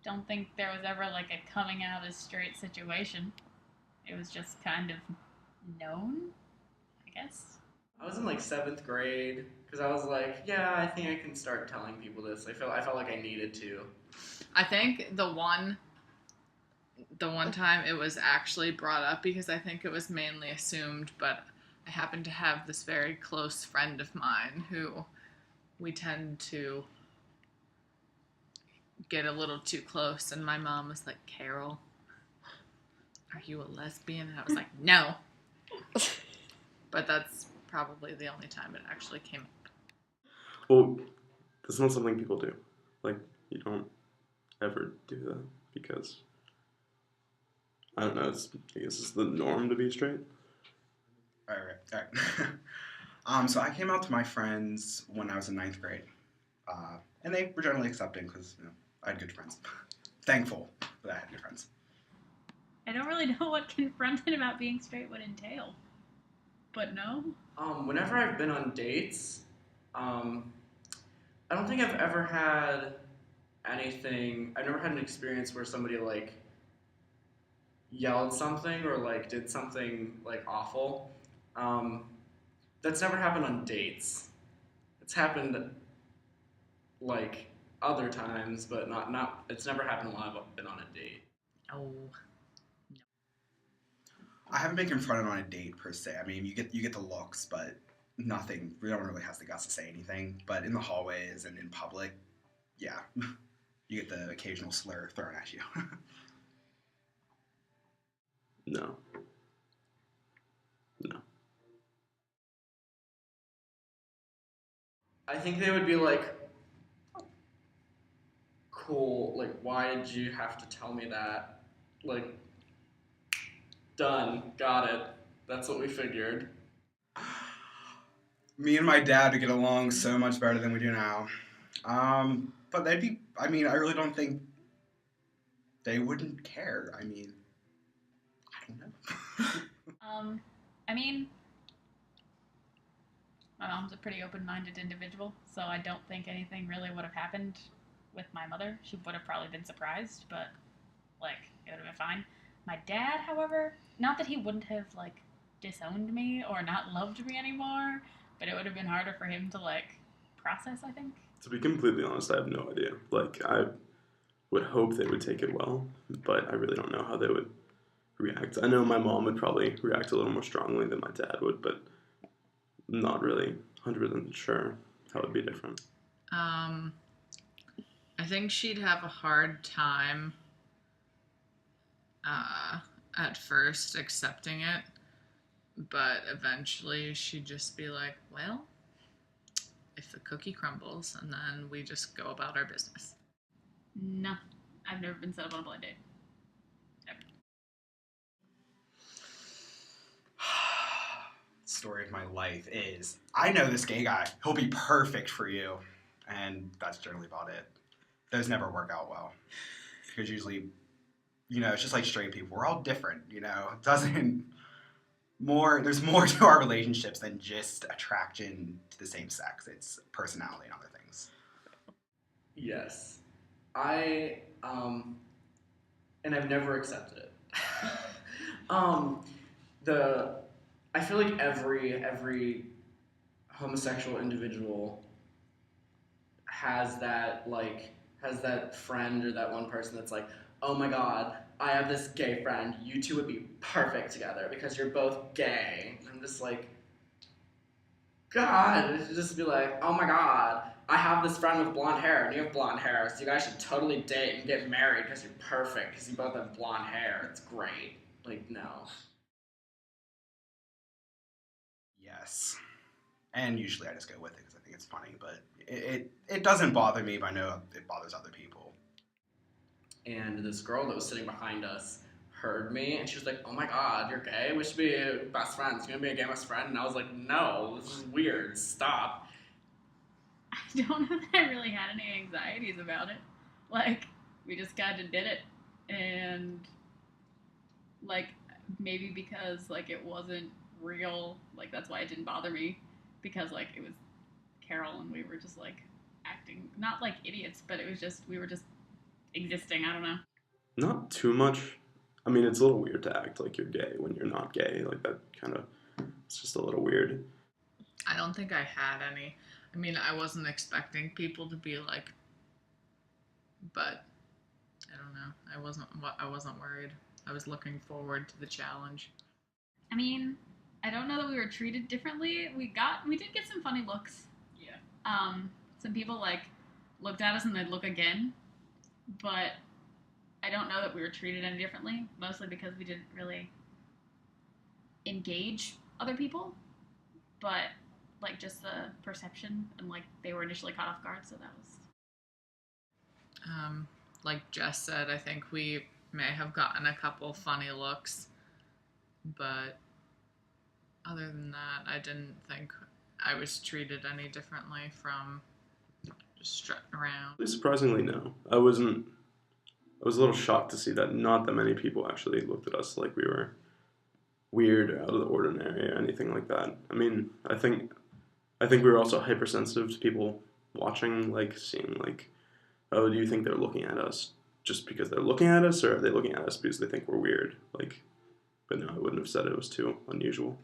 don't think there was ever like a coming out as straight situation. It was just kind of known, I guess. I was in like seventh grade because I was like, yeah, I think I can start telling people this. I felt like I needed to. I think the one time it was actually brought up because I think it was mainly assumed, but I happen to have this very close friend of mine who we tend to get a little too close, and my mom was like, Carol, are you a lesbian? And I was like, no. But that's probably the only time it actually came up. Well, that's not something people do. Like, you don't ever do that because, I don't know, I guess it's the norm to be straight. All right. So I came out to my friends when I was in ninth grade. And they were generally accepting because, I had good friends. Thankful that I had good friends. I don't really know what confronting about being straight would entail. But no. Whenever I've been on dates, I don't think I've ever had anything. I've never had an experience where somebody like yelled something or like did something like awful. Um, that's never happened on dates. It's happened like other times, but not. It's never happened while I've been on a date. Oh. I haven't been confronted on a date per se. I mean, you get the looks, but nothing. No one really has the guts to say anything. But in the hallways and in public, yeah, you get the occasional slur thrown at you. No. No. I think they would be like, cool. Like, why did you have to tell me that? Like, done. Got it. That's what we figured. Me and my dad would get along so much better than we do now. But they'd be. I mean, I really don't think they wouldn't care. I mean, I don't know. I mean, my mom's a pretty open-minded individual, so I don't think anything really would have happened with my mother. She would have probably been surprised, but like it would have been fine. My dad, however, not that he wouldn't have like disowned me or not loved me anymore, but it would have been harder for him to like process, I think. To be completely honest, I have no idea. Like, I would hope they would take it well, but I really don't know how they would react. I know my mom would probably react a little more strongly than my dad would, but not really 100% sure how it would be different. I think she'd have a hard time at first accepting it, but eventually she'd just be like, well, if the cookie crumbles, and then we just go about our business. No, I've never been set up on a blind date. Ever. Story of my life is I know this gay guy. He'll be perfect for you, and that's generally about it. Those never work out well because usually, it's just like straight people. We're all different. It doesn't more. There's more to our relationships than just attraction to the same sex. It's personality and other things. Yes. And I've never accepted it. um, the I feel like every homosexual individual has that friend or that one person that's like, oh my god, I have this gay friend. You two would be perfect together because you're both gay. And I'm just like, God, it should just be like, oh my god, I have this friend with blonde hair and you have blonde hair, so you guys should totally date and get married because you're perfect because you both have blonde hair. It's great. Like, no. Yes, and usually I just go with it because I think it's funny. But it doesn't bother me, but I know it bothers other people. And this girl that was sitting behind us heard me and she was like, oh my god, you're gay? We should be best friends. You gonna be a gay best friend? And I was like, no, this is weird. Stop. I don't know that I really had any anxieties about it. Like, we just kind of did it. And, like, maybe because, like, it wasn't real, like, that's why it didn't bother me. Because, like, it was Carol and we were just, like, acting, not like idiots, but it was just, we were just existing. I don't know. Not too much. I mean, it's a little weird to act like you're gay when you're not gay. Like, that kind of, it's just a little weird. I don't think I had any. I mean, I wasn't expecting people to be like, but I don't know. I wasn't worried. I was looking forward to the challenge. I mean, I don't know that we were treated differently. We did get some funny looks. Yeah. Some people like looked at us and they'd look again, but I don't know that we were treated any differently. Mostly because we didn't really engage other people, but like just the perception and like they were initially caught off guard. So that was. Like Jess said, I think we may have gotten a couple funny looks, but other than that, I didn't think I was treated any differently from just strutting around. Surprisingly, no. I was a little shocked to see that not that many people actually looked at us like we were weird or out of the ordinary or anything like that. I mean, I think we were also hypersensitive to people watching, like seeing like, oh, do you think they're looking at us just because they're looking at us, or are they looking at us because they think we're weird? Like, but no, I wouldn't have said it was too unusual.